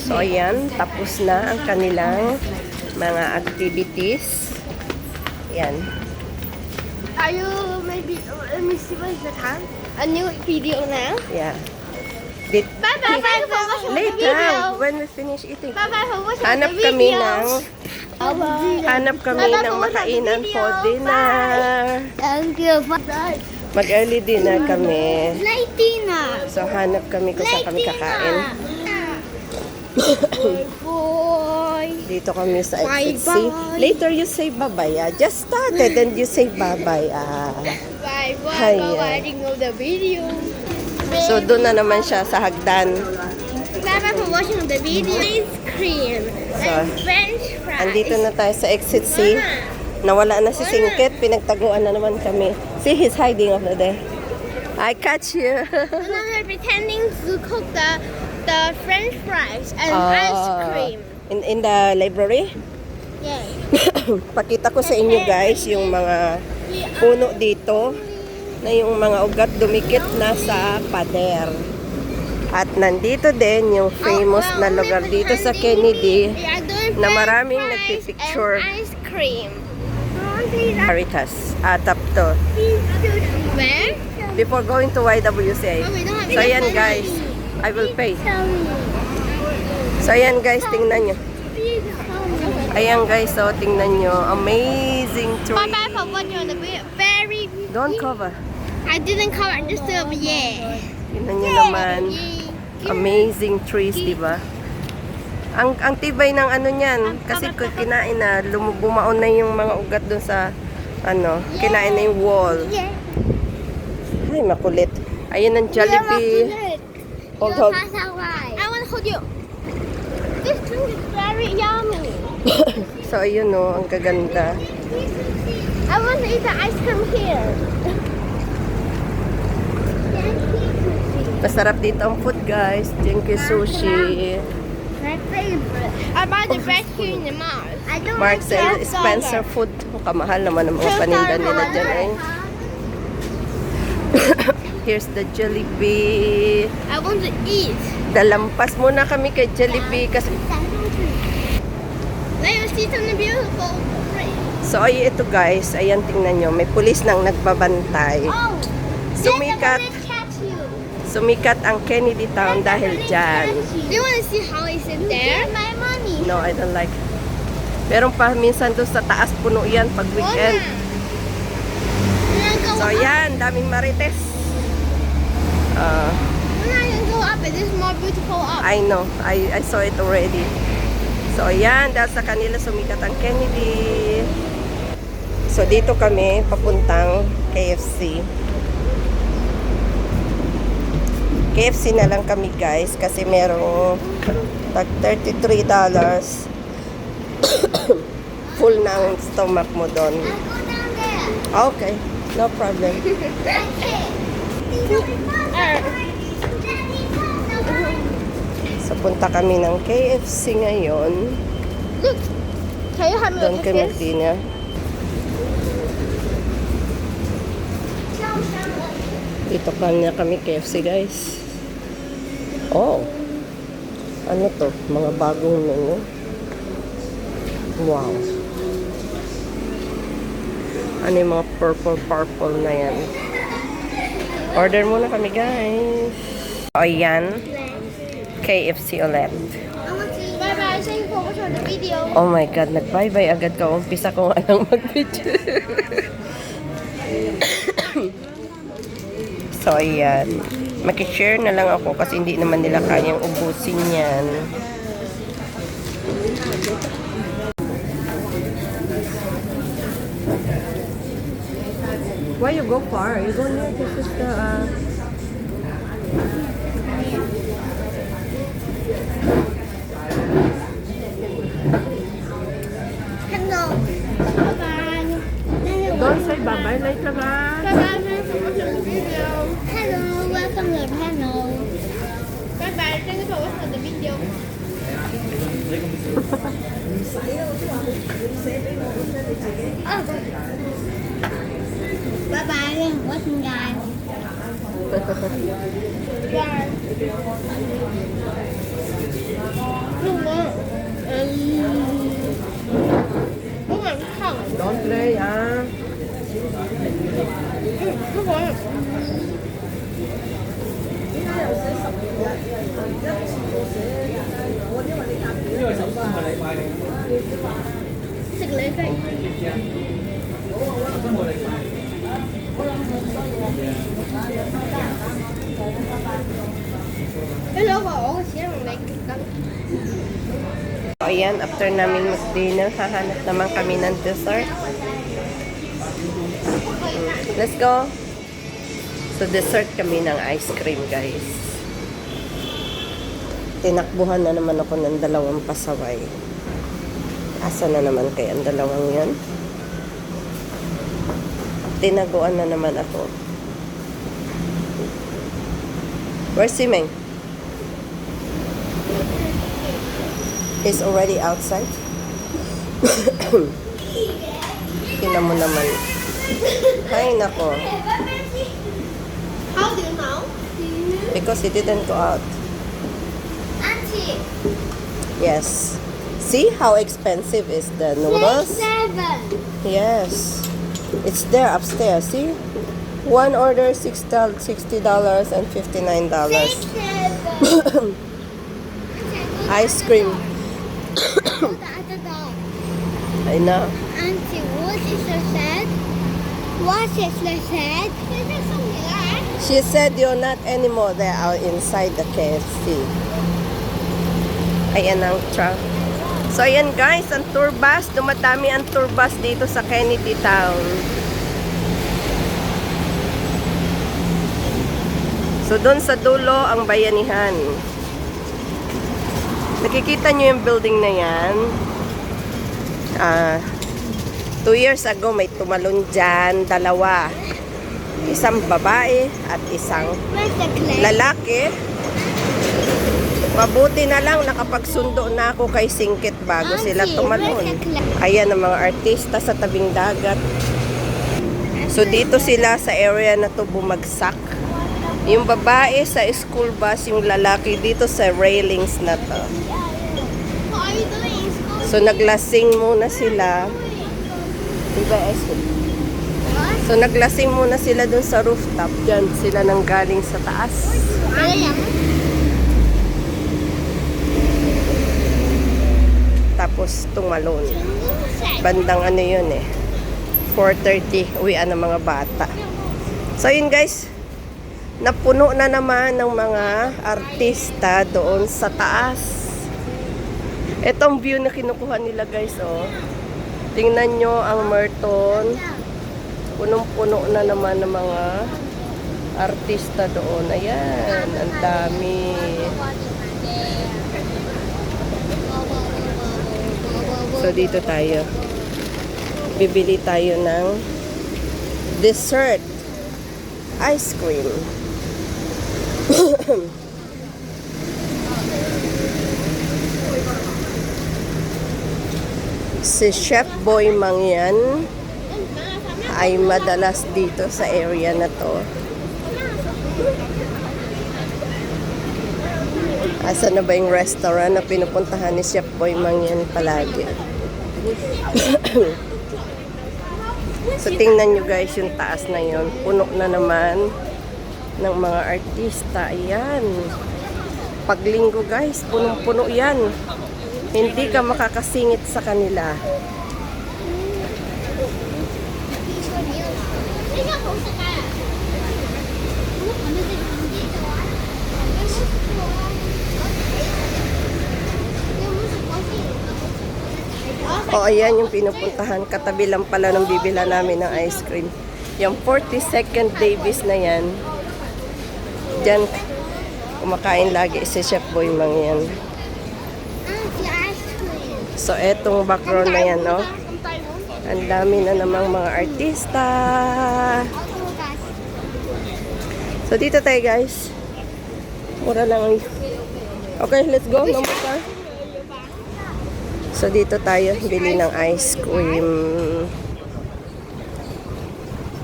So, ayan, tapos na ang kanilang mga activities. Ayan. Are you maybe, let me see what is the time? A new video now? Yeah. Bye-bye for watching the Later, video. when we finish eating. Bye-bye for watching Hanap the kami video. ng Hanap kami Bye-bye ng for watching the makainan video. for dinner. Thank you. Bye. Mag-early dinner kami. Late dinner. So, hanap kami kung saan kami kakain. Boy. Dito kami sa Bye-bye. XXC. Later, you say bye-bye. Just started and you say bye-bye. Bye. Hi, For watching the video. So, doon na naman siya sa hagdan. Bye-bye for watching the video. Ice cream and French fries. Andito na tayo sa XXC. Nawala na si Singkit. Pinagtaguan na naman kami. See, he's hiding over there. I catch you. And then we're pretending to cook the French fries and ice cream. In the library? Yay. Pakita ko sa inyo guys yung mga puno dito na yung mga ugat dumikit na sa pader. At nandito din yung famous na lugar dito sa Kennedy na maraming nagpipicture. Ice cream. Caritas. Atap to. Where? Before going to YWCA. Oh, we don't have So enough ayan money. guys, I will pay. So ayan guys, tingnan nyo. Ayan guys, so tingnan nyo. Amazing tree. Bye-bye for watching the video. Very. Don't cover. I didn't cover, just yeah. Tingnan nyo naman. Amazing trees, di ba? Ang tibay ng ano niyan, kasi kinain na, bumaon na yung mga ugat doon sa, kinain na yung wall. Ay, makulit. Ayun ang Jollibee. Hold. I want to hold you. This drink is very yummy. So, ayun o, ang gaganda. I want to eat the ice cream here. Masarap dito ang food, guys. Jinky Sushi. My favorite. I buy the best here in the mall. I don't Marks and Spencer food. Kamahal naman ang mga paninda nila dyan eh. Here's the Jollibee. I want to eat. Dalampas muna kami kay Jollibee kasi Let me see something beautiful. so ay ito guys, ayan tingnan nyo, may pulis nang nagbabantay. Oh, Sumikat, catch you. sumikat ang Kennedy Town dahil dyan. Do you want to see how I sit there? My money. No, I don't like. Pero pa minsan doon sa taas puno yan pag weekend. So ayan, daming marites. We're not gonna go up. It is more beautiful up. I know, I saw it already. So ayan, dahil sa kanila sumikat ang Kennedy. So dito kami papuntang KFC. KFC na lang kami guys kasi merong tag $33. Full na ang stomach mo doon. Go down there. Okay, no problem. So punta kami ng KFC ngayon. Look. Can you have me Doon with kami this? mag-dinner. Dito kami KFC guys. Oh. Ano to? Mga bagong menu. Wow. Ano yung mga purple na yan? Order muna kami guys. O yan. KFC ulit. Bye-bye. Thank you for watching the video. Oh my God, nag-bye-bye agad ka. Umpisa ko nga lang mag-video. So, ayan. Makishare na lang ako kasi hindi naman nila kayang ubusin yan. Why you go far? You go near to sister. Hello. Bye-bye. Don't say bye-bye later, ba? Bye-bye. Thank you for watching the video. Hello. Welcome to the panel. Bye-bye. Thank you for watching the video. Bye-bye. Thank you for watching, guys. Bye. 食你飛。你攞個我嘅錢同你結得。 So, ayan, after namin mag-dinner, hahanap naman kami ng dessert. Let's go! So, dessert kami ng ice cream, guys. Tinakbuhan na naman ako ng dalawang pasaway. Asa na naman kaya ang dalawang yan? Tinaguan na naman ako. Where's si Meng? He's already outside. Tingnan mo naman. Ay, nako. How do you know? Because he didn't go out. Auntie. Yes. See how expensive is the noodles? 7. Yes. It's there upstairs. See? One order $60 and $59. Ice cream. I know. Auntie, what is the set? What is the set? She said you're not anymore. They are inside the KFC. Ayan ang truck. So, ayan guys, ang tour bus. Dumadami ang tour bus dito sa Kennedy Town. So, doon sa dulo ang bayanihan. Nakikita nyo yung building na yan. 2 years ago, may tumalon dyan, dalawa. Isang babae at isang Where's the clay? lalaki. Mabuti na lang nakapagsundo na ako kay Singkit bago sila tumalon. Ayan ang mga artista sa tabing dagat. So dito sila sa area na to bumagsak. Yung babae sa school bus, yung lalaki dito sa railings na to. What are you doing? So naglasing muna sila. Diba, Esco? So naglasing muna sila dun sa rooftop. Diyan sila nang galing sa taas. Tapos tumalon. Bandang ano yun eh. 4:30, uwian ng mga bata. So yun guys, napuno na naman ng mga artista doon sa taas. Itong view na kinukuha nila guys, oh. Tingnan nyo ang Merton. Punong-puno na naman ng mga artista doon. Ayan, ang dami. So dito tayo. Bibili tayo ng dessert. Ice cream. Si Chef Boy Mang yan ay madalas dito sa area na to. Asa na ba yung restaurant na pinupuntahan ni Chef Boy Mang yan palagi? So tingnan nyo guys yung taas na yun. Puno na naman ng mga artista. Ayan. Paglinggo guys, punong-puno yan. Hindi ka makakasingit sa kanila. O ayan yung pinupuntahan. Katabi lang pala ng bibila namin ng ice cream. Yung 42nd Davis na yan. Diyan kumakain lagi si Chef Boy Mang yan. So etong background na yan, no? Ang dami na namang mga artista. So dito tayo guys. Mura lang. Okay, let's go. No more car. So dito tayo bili ng ice cream.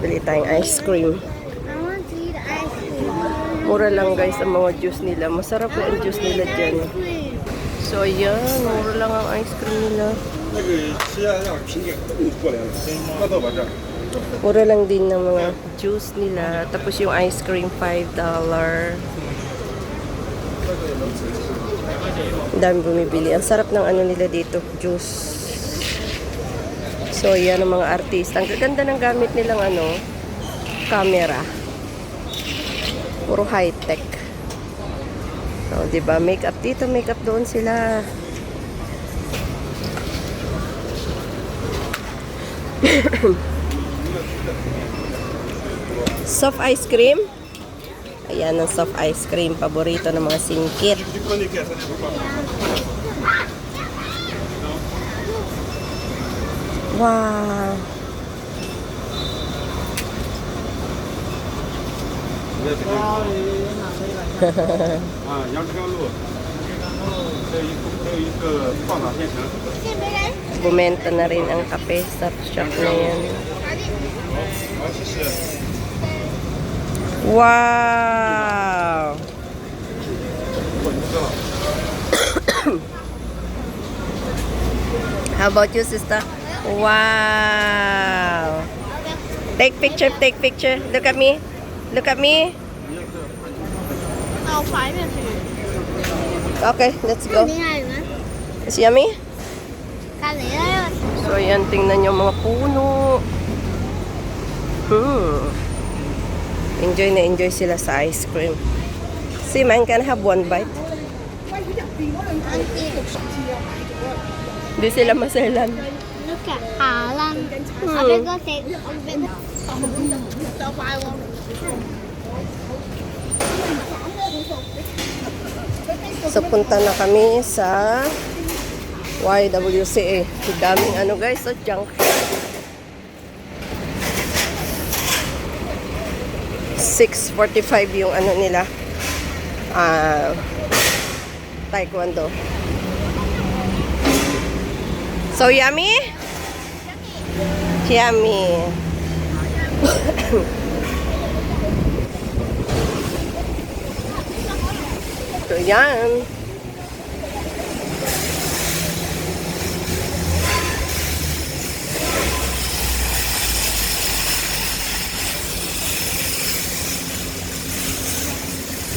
Bili tayong ice cream. I want to eat ice cream. Mura lang guys ang mga juice nila. Masarap po ang juice nila dyan. So ayan, mura lang ang ice cream nila. 那个吃下让评点过来了，那到我这儿。Mura lang din ng mga juice nila. Tapos yung ice cream, $5. Ang dami bumibili. Ang sarap ng ano nila dito, juice. So, yan ang mga artista. Ang gaganda ng gamit nilang ano, camera. Puro high-tech. So, diba? Makeup dito, makeup doon sila. Soft ice cream. Ayan ang soft ice cream. Paborito ng mga singkit. Wow. 啊，杨枝甘露，还有一个放大县城。 Bumenta na rin ang kape sa shop na yan. 好，谢谢。 Wow! How about you, sister? Wow! Take picture, take picture. Look at me. Look at me. เอาไฟแบบนี้ Okay, let's อัน go. นี้ไงนะ Is yummy? กันเลย So, ayan, tingnan nyo mga puno. Enjoy na enjoy sila sa ice cream. See, man, can I have one bite? Hindi sila maselan. Look at หาลังเอาเป็นก็เซ็กเอาเป็นต่อไปวะ So, punta na kami sa YWCA. Daming ano guys, so junk. 6:45 yung ano nila. Taekwondo. So, yummy? Yummy. So, yan.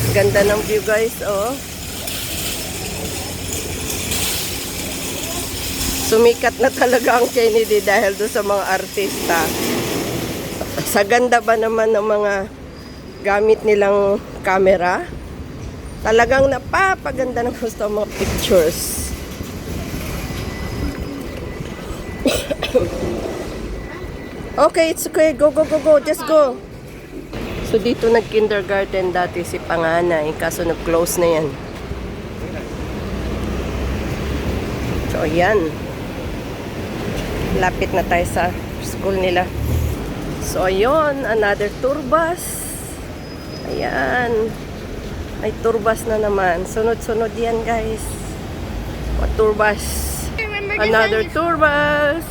Ganda ng view guys, oh. Sumikat na talaga ang Kennedy dahil doon sa mga artista. Sa ganda ba naman ng mga gamit nilang camera? Talagang napapaganda ng gusto ang mga pictures. Okay, it's okay. Go, go, go, go. Just go. So, dito nag-kindergarten dati si Panganay. Kaso nag-close na yan. So, yan. Lapit na tayo sa school nila. So, ayun. Another tour bus. Ayan. May tour bus na naman. Sunod-sunod yan, guys. O, tour bus. Another tour bus.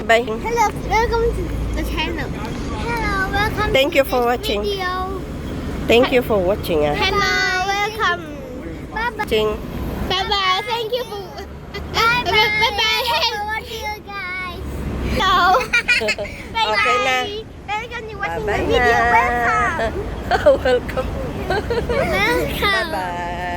Bye. Hello, welcome to the channel. Hello, welcome. Thank to you for this watching. Video. Thank you for watching. Hello, welcome. Bye bye. Watching. Bye bye. Thank you for. Bye bye. Bye bye. For watching you guys. Hello. Bye bye. Okay na. Welcome to watching Bye-bye the video. na. Welcome. Welcome. Welcome. Bye-bye.